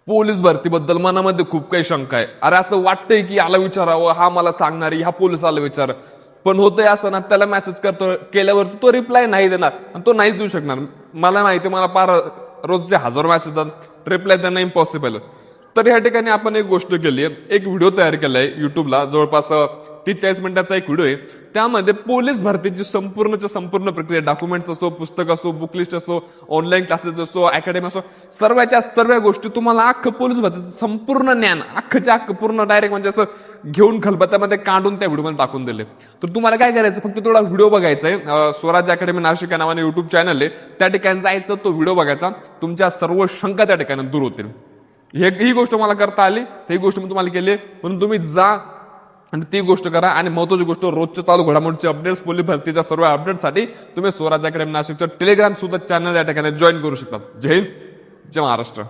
Police भरतीबद्दल मनामध्ये खूप काही शंका आहे. अरे असं वाटतंय की याला विचारावं, हा मला सांगणार, ह्या पोलिसाला विचार. पण होतंय असं ना, त्याला मेसेज केल्यावर तो रिप्लाय नाही देणार आणि तो नाहीच देऊ शकणार. मला माहिती, मला पार रोजचे हजारो मेसेज येतात, रिप्लाय देणं इम्पॉसिबल. तर ह्या ठिकाणी आपण एक गोष्ट केली आहे, एक व्हिडिओ तयार केलाय युट्यूबला, जवळपास 30-40 मिनिटाचा एक व्हिडिओ आहे. त्यामध्ये पोलीस भरतीची संपूर्ण प्रक्रिया, डॉक्युमेंट्स असो, पुस्तक असो, बुक लिस्ट असो, ऑनलाईन क्लासेस असो, अकॅडमी असो, सर्व गोष्टी तुम्हाला अख्खं पोलीस भरतीचं संपूर्ण ज्ञान, अख्खं पूर्ण डायरेक्ट म्हणजे असं घेऊन खलबत्त्यामध्ये काढून त्या व्हिडिओमध्ये टाकून दिले. तर तुम्हाला काय करायचं, फक्त थोडा व्हिडिओ बघायचा आहे. स्वराज अकॅडमी नाशिक या नावाने युट्यूब चॅनल आहे, त्या ठिकाणी जायचं, तो व्हिडिओ बघायचा, तुमच्या सर्व शंका त्या ठिकाणी दूर होतील. ही गोष्ट मला करता आली, ही गोष्ट मी तुम्हाला केली, म्हणून तुम्ही जा आणि ती गोष्ट करा. आणि महत्वाची गोष्ट, रोजच्या चालू घडामोडीचे अपडेट्स, पोलीस भरतीच्या सर्व अपडेटसाठी तुम्ही स्वराज अकॅडमी नाशिकचं टेलिग्राम सुद्धा चॅनल या ठिकाणी जॉईन करू शकता. जय हिंद, जय महाराष्ट्र.